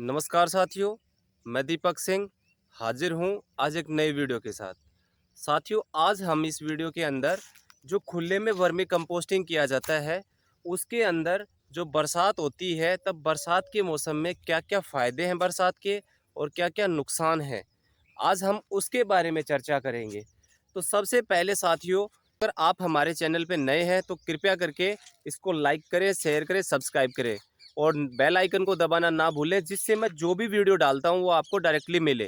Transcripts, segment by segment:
नमस्कार साथियों, मैं दीपक सिंह हाजिर हूँ आज एक नई वीडियो के साथ। साथियों, आज हम इस वीडियो के अंदर जो खुले में वर्मी कंपोस्टिंग किया जाता है, उसके अंदर जो बरसात होती है, तब बरसात के मौसम में क्या क्या फ़ायदे हैं बरसात के और क्या क्या नुकसान हैं, आज हम उसके बारे में चर्चा करेंगे। तो सबसे पहले साथियों, अगर आप हमारे चैनल पर नए हैं तो कृपया करके इसको लाइक करें, शेयर करें, सब्सक्राइब करें और बेल आइकन को दबाना ना भूलें, जिससे मैं जो भी वीडियो डालता हूं वो आपको डायरेक्टली मिले।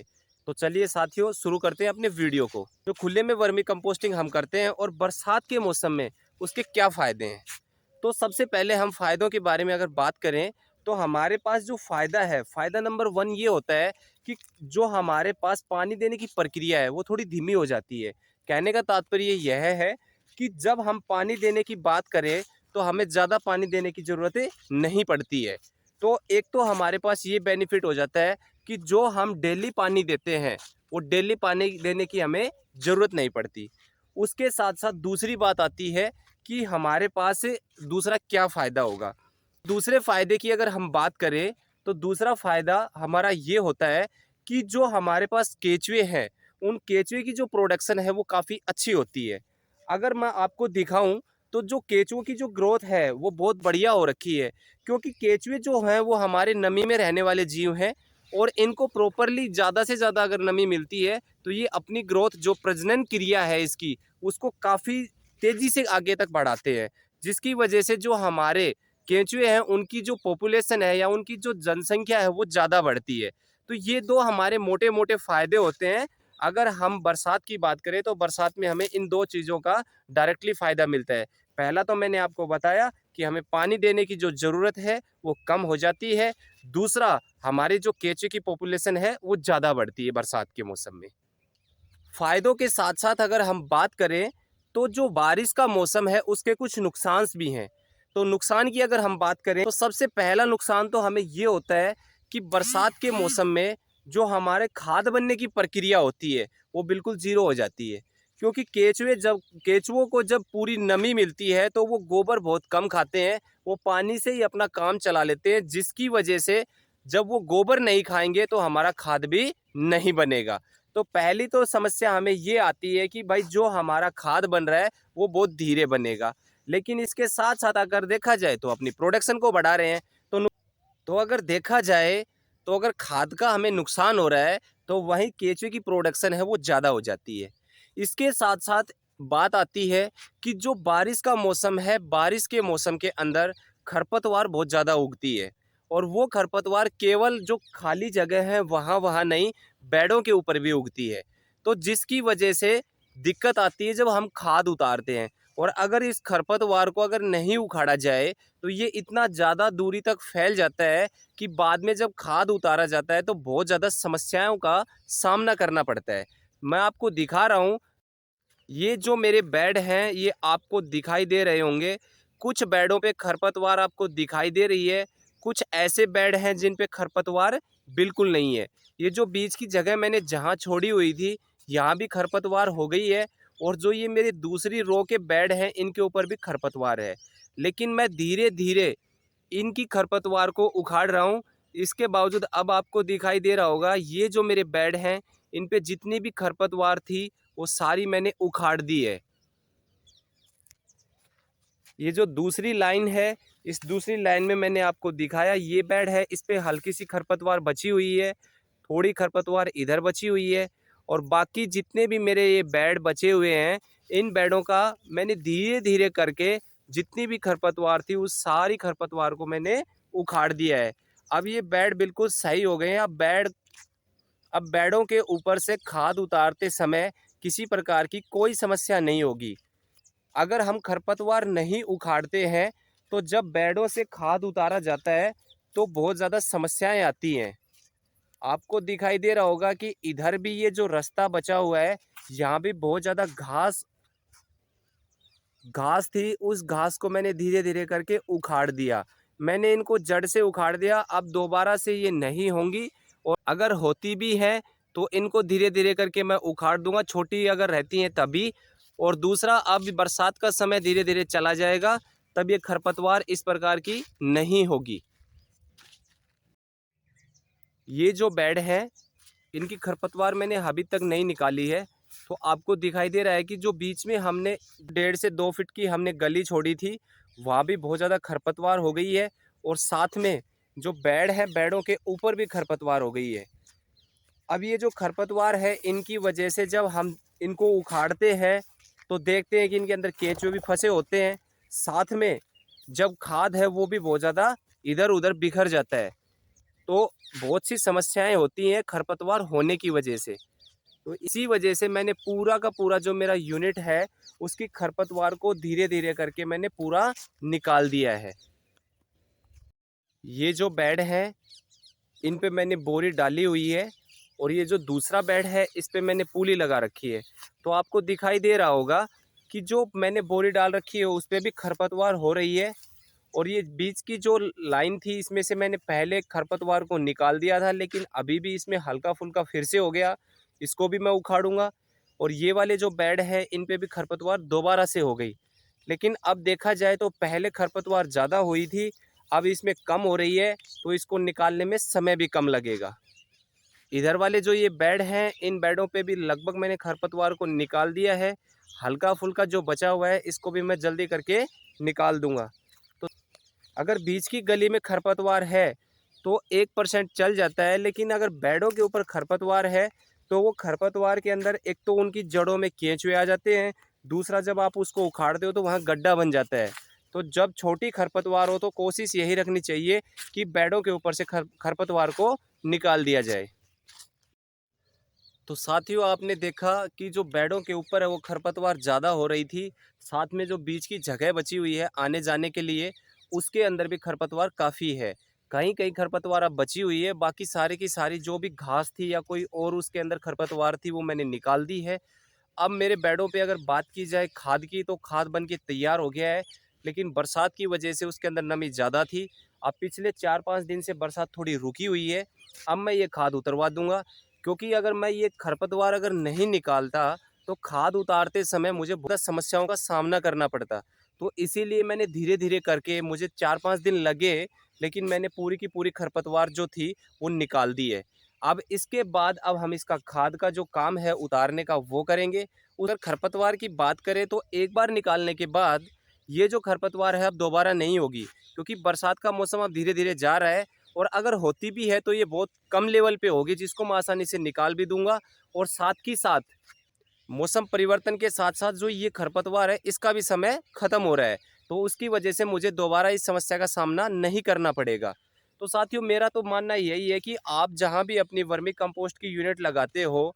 तो चलिए साथियों, शुरू करते हैं अपने वीडियो को। जो खुले में वर्मी कंपोस्टिंग हम करते हैं और बरसात के मौसम में उसके क्या फ़ायदे हैं, तो सबसे पहले हम फ़ायदों के बारे में अगर बात करें तो हमारे पास जो फ़ायदा है, फ़ायदा नंबर 1 ये होता है कि जो हमारे पास पानी देने की प्रक्रिया है वो थोड़ी धीमी हो जाती है। कहने का तात्पर्य यह है कि जब हम पानी देने की बात करें तो हमें ज़्यादा पानी देने की ज़रूरत नहीं पड़ती है। तो एक तो हमारे पास ये बेनिफिट हो जाता है कि जो हम डेली पानी देते हैं वो डेली पानी देने की हमें ज़रूरत नहीं पड़ती। उसके साथ साथ दूसरी बात आती है कि हमारे पास दूसरा क्या फ़ायदा होगा। दूसरे फ़ायदे की अगर हम बात करें तो दूसरा फ़ायदा हमारा ये होता है कि जो हमारे पास केंचुए हैं, उन केंचुए की जो प्रोडक्शन है वो काफ़ी अच्छी होती है। अगर मैं आपको दिखाऊं तो जो केंचुओं की जो ग्रोथ है वो बहुत बढ़िया हो रखी है, क्योंकि केंचुए जो हैं वो हमारे नमी में रहने वाले जीव हैं और इनको प्रॉपरली ज़्यादा से ज़्यादा अगर नमी मिलती है तो ये अपनी ग्रोथ, जो प्रजनन क्रिया है इसकी, उसको काफ़ी तेज़ी से आगे तक बढ़ाते हैं, जिसकी वजह से जो हमारे केंचुए हैं उनकी जो पॉपुलेशन है या उनकी जो जनसंख्या है वो ज़्यादा बढ़ती है। तो ये दो हमारे मोटे मोटे फ़ायदे होते हैं। अगर हम बरसात की बात करें तो बरसात में हमें इन दो चीज़ों का डायरेक्टली फ़ायदा मिलता है। पहला तो मैंने आपको बताया कि हमें पानी देने की जो ज़रूरत है वो कम हो जाती है। दूसरा, हमारी जो केंचुए की पॉपुलेशन है वो ज़्यादा बढ़ती है बरसात के मौसम में। फ़ायदों के साथ साथ अगर हम बात करें तो जो बारिश का मौसम है उसके कुछ नुकसान भी हैं। तो नुकसान की अगर हम बात करें तो सबसे पहला नुकसान तो हमें ये होता है कि बरसात के मौसम में जो हमारे खाद बनने की प्रक्रिया होती है वो बिल्कुल ज़ीरो हो जाती है, क्योंकि केंचुओं को जब पूरी नमी मिलती है तो वो गोबर बहुत कम खाते हैं, वो पानी से ही अपना काम चला लेते हैं, जिसकी वजह से जब वो गोबर नहीं खाएंगे तो हमारा खाद भी नहीं बनेगा। तो पहली तो समस्या हमें ये आती है कि भाई जो हमारा खाद बन रहा है वो बहुत धीरे बनेगा। लेकिन इसके साथ साथ अगर देखा जाए तो अपनी प्रोडक्शन को बढ़ा रहे हैं। तो अगर देखा जाए तो अगर खाद का हमें नुकसान हो रहा है तो वहीं केंचुए की प्रोडक्शन है वो ज़्यादा हो जाती है। इसके साथ साथ बात आती है कि जो बारिश का मौसम है, बारिश के मौसम के अंदर खरपतवार बहुत ज़्यादा उगती है और वो खरपतवार केवल जो खाली जगह है वहाँ वहाँ नहीं, बेड़ों के ऊपर भी उगती है। तो जिसकी वजह से दिक्कत आती है जब हम खाद उतारते हैं, और अगर इस खरपतवार को अगर नहीं उखाड़ा जाए तो ये इतना ज़्यादा दूरी तक फैल जाता है कि बाद में जब खाद उतारा जाता है तो बहुत ज़्यादा समस्याओं का सामना करना पड़ता है। मैं आपको दिखा रहा हूँ, ये जो मेरे बेड हैं ये आपको दिखाई दे रहे होंगे। कुछ बेडों पे खरपतवार आपको दिखाई दे रही है, कुछ ऐसे बेड हैं जिन पे खरपतवार बिल्कुल नहीं है। ये जो बीच की जगह मैंने जहाँ छोड़ी हुई थी यहाँ भी खरपतवार हो गई है, और जो ये मेरी दूसरी रो के बेड हैं इनके ऊपर भी खरपतवार है। लेकिन मैं धीरे धीरे इनकी खरपतवार को उखाड़ रहा हूँ। इसके बावजूद अब आपको दिखाई दे रहा होगा, ये जो मेरे बेड हैं इन पे जितनी भी खरपतवार थी वो सारी मैंने उखाड़ दी है। ये जो दूसरी लाइन है, इस दूसरी लाइन में मैंने आपको दिखाया ये बेड है, इस पे हल्की सी खरपतवार बची हुई है, थोड़ी खरपतवार इधर बची हुई है, और बाकी जितने भी मेरे ये बेड बचे हुए हैं इन बेडों का मैंने धीरे धीरे करके जितनी भी खरपतवार थी उस सारी खरपतवार को मैंने उखाड़ दिया है। अब ये बेड बिल्कुल सही हो गए हैं। अब बेडों के ऊपर से खाद उतारते समय किसी प्रकार की कोई समस्या नहीं होगी। अगर हम खरपतवार नहीं उखाड़ते हैं तो जब बेडों से खाद उतारा जाता है तो बहुत ज़्यादा समस्याएं आती हैं। आपको दिखाई दे रहा होगा कि इधर भी ये जो रास्ता बचा हुआ है यहाँ भी बहुत ज़्यादा घास घास थी, उस घास को मैंने धीरे धीरे करके उखाड़ दिया। मैंने इनको जड़ से उखाड़ दिया, अब दोबारा से ये नहीं होंगी, और अगर होती भी हैं तो इनको धीरे धीरे करके मैं उखाड़ दूंगा, छोटी अगर रहती हैं तभी। और दूसरा, अब बरसात का समय धीरे धीरे चला जाएगा तब ये खरपतवार इस प्रकार की नहीं होगी। ये जो बेड है इनकी खरपतवार मैंने अभी तक नहीं निकाली है। तो आपको दिखाई दे रहा है कि जो बीच में हमने 1.5 से 2 फीट की हमने गली छोड़ी थी, वहाँ भी बहुत ज़्यादा खरपतवार हो गई है। और साथ में जो बेड है, बेडों के ऊपर भी खरपतवार हो गई है। अब ये जो खरपतवार है इनकी वजह से जब हम इनको उखाड़ते हैं तो देखते हैं कि इनके अंदर केंचुए भी फंसे होते हैं। साथ में जब खाद है वो भी बहुत ज़्यादा इधर उधर बिखर जाता है। तो बहुत सी समस्याएं होती हैं खरपतवार होने की वजह से। तो इसी वजह से मैंने पूरा का पूरा जो मेरा यूनिट है उसकी खरपतवार को धीरे धीरे करके मैंने पूरा निकाल दिया है। ये जो बेड है इन पे मैंने बोरी डाली हुई है और ये जो दूसरा बेड है इस पे मैंने पूली लगा रखी है। तो आपको दिखाई दे रहा होगा कि जो मैंने बोरी डाल रखी है उस पे भी खरपतवार हो रही है। और ये बीच की जो लाइन थी इसमें से मैंने पहले खरपतवार को निकाल दिया था, लेकिन अभी भी इसमें हल्का फुल्का फिर से हो गया। इसको भी मैं उखाड़ूंगा। और ये वाले जो बेड है इन पे भी खरपतवार दोबारा से हो गई। लेकिन अब देखा जाए तो पहले खरपतवार ज़्यादा हुई थी, अब इसमें कम हो रही है। तो इसको निकालने में समय भी कम लगेगा। इधर वाले जो ये बेड हैं इन बेडों पे भी लगभग मैंने खरपतवार को निकाल दिया है। हल्का फुल्का जो बचा हुआ है इसको भी मैं जल्दी करके निकाल दूंगा। तो अगर बीच की गली में खरपतवार है तो 1% चल जाता है, लेकिन अगर बेडों के ऊपर खरपतवार है तो वो खरपतवार के अंदर एक तो उनकी जड़ों में केंचुए आ जाते हैं, दूसरा जब आप उसको उखाड़ते हो तो वहाँ गड्ढा बन जाता है। तो जब छोटी खरपतवार हो तो कोशिश यही रखनी चाहिए कि बेडों के ऊपर से खरपतवार को निकाल दिया जाए। तो साथियों आपने देखा कि जो बेडों के ऊपर है वो खरपतवार ज़्यादा हो रही थी। साथ में जो बीच की जगह बची हुई है आने जाने के लिए उसके अंदर भी खरपतवार काफ़ी है। कहीं कहीं खरपतवार अब बची हुई है, बाकी सारी की सारी जो भी घास थी या कोई और उसके अंदर खरपतवार थी वो मैंने निकाल दी है। अब मेरे बेडों पे अगर बात की जाए खाद की तो खाद बन के तैयार हो गया है, लेकिन बरसात की वजह से उसके अंदर नमी ज़्यादा थी। अब पिछले 4-5 दिन से बरसात थोड़ी रुकी हुई है। अब मैं ये खाद उतरवा दूंगा, क्योंकि अगर मैं ये खरपतवार अगर नहीं निकालता तो खाद उतारते समय मुझे बहुत समस्याओं का सामना करना पड़ता। तो इसीलिए मैंने धीरे धीरे करके, मुझे 4-5 दिन लगे, लेकिन मैंने पूरी की पूरी खरपतवार जो थी वो निकाल दी है। अब इसके बाद अब हम इसका खाद का जो काम है उतारने का वो करेंगे। उधर खरपतवार की बात करें तो एक बार निकालने के बाद ये जो खरपतवार है अब दोबारा नहीं होगी, क्योंकि बरसात का मौसम अब धीरे धीरे जा रहा है। और अगर होती भी है तो ये बहुत कम लेवल पे होगी जिसको मैं आसानी से निकाल भी दूंगा। और साथ ही साथ मौसम परिवर्तन के साथ साथ जो ये खरपतवार है इसका भी समय खत्म हो रहा है, तो उसकी वजह से मुझे दोबारा इस समस्या का सामना नहीं करना पड़ेगा। तो साथियों मेरा तो मानना यही है कि आप जहाँ भी अपनी वर्मी कंपोस्ट की यूनिट लगाते हो,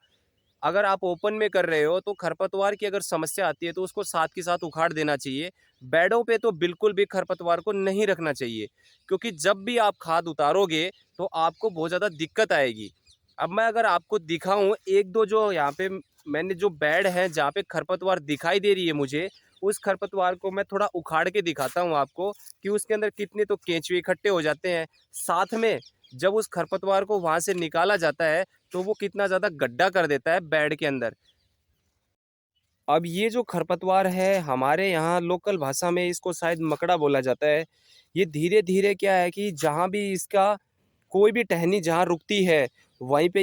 अगर आप ओपन में कर रहे हो तो खरपतवार की अगर समस्या आती है तो उसको साथ के साथ उखाड़ देना चाहिए। बेडों पे तो बिल्कुल भी खरपतवार को नहीं रखना चाहिए, क्योंकि जब भी आप खाद उतारोगे तो आपको बहुत ज़्यादा दिक्कत आएगी। अब मैं अगर आपको दिखाऊं एक दो जो यहाँ पे मैंने जो बेड है जहाँ पे खरपतवार दिखाई दे रही है मुझे, उस खरपतवार को मैं थोड़ा उखाड़ के दिखाता हूँ आपको कि उसके अंदर कितने तो केंचुए इकट्ठे हो जाते हैं। साथ में जब उस खरपतवार को वहाँ से निकाला जाता है तो वो कितना ज़्यादा गड्ढा कर देता है बेड के अंदर। अब ये जो खरपतवार है हमारे यहाँ लोकल भाषा में इसको शायद मकड़ा बोला जाता है। ये धीरे धीरे क्या है कि जहाँ भी इसका कोई भी टहनी जहाँ रुकती है वहीं पे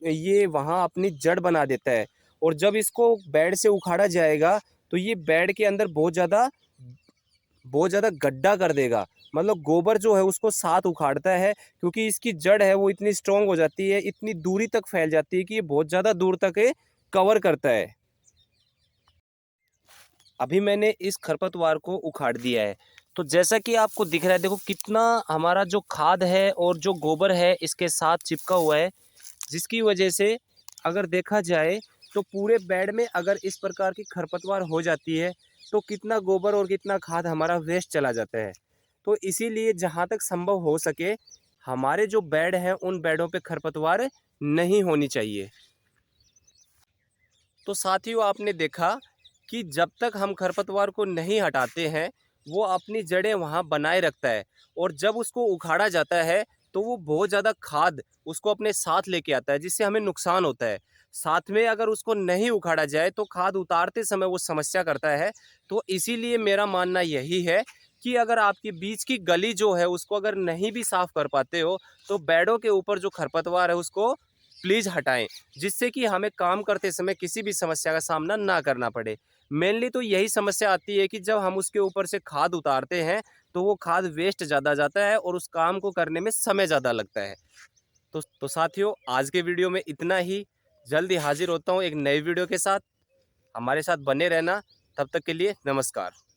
ये वहाँ अपनी जड़ बना देता है। और जब इसको बेड से उखाड़ा जाएगा तो ये बेड के अंदर बहुत ज़्यादा गड्ढा कर देगा। मतलब गोबर जो है उसको साथ उखाड़ता है, क्योंकि इसकी जड़ है वो इतनी स्ट्रॉन्ग हो जाती है, इतनी दूरी तक फैल जाती है कि ये बहुत ज़्यादा दूर तक ये कवर करता है। अभी मैंने इस खरपतवार को उखाड़ दिया है। तो जैसा कि आपको दिख रहा है, देखो कितना हमारा जो खाद है और जो गोबर है इसके साथ चिपका हुआ है, जिसकी वजह से अगर देखा जाए तो पूरे बेड में अगर इस प्रकार की खरपतवार हो जाती है तो कितना गोबर और कितना खाद हमारा वेस्ट चला जाता है। तो इसीलिए जहाँ तक संभव हो सके हमारे जो बेड हैं उन बेडों पे खरपतवार नहीं होनी चाहिए। तो साथियों आपने देखा कि जब तक हम खरपतवार को नहीं हटाते हैं वो अपनी जड़ें वहाँ बनाए रखता है, और जब उसको उखाड़ा जाता है तो वो बहुत ज़्यादा खाद उसको अपने साथ लेके आता है, जिससे हमें नुकसान होता है। साथ में अगर उसको नहीं उखाड़ा जाए तो खाद उतारते समय वो समस्या करता है। तो इसीलिए मेरा मानना यही है कि अगर आपकी बीच की गली जो है उसको अगर नहीं भी साफ कर पाते हो तो बेडों के ऊपर जो खरपतवार है उसको प्लीज़ हटाएं, जिससे कि हमें काम करते समय किसी भी समस्या का सामना ना करना पड़े। मेनली तो यही समस्या आती है कि जब हम उसके ऊपर से खाद उतारते हैं तो वो खाद वेस्ट ज़्यादा जाता है और उस काम को करने में समय ज़्यादा लगता है। तो साथियों, आज के वीडियो में इतना ही। जल्दी हाजिर होता हूँ एक नई वीडियो के साथ। हमारे साथ बने रहना। तब तक के लिए नमस्कार।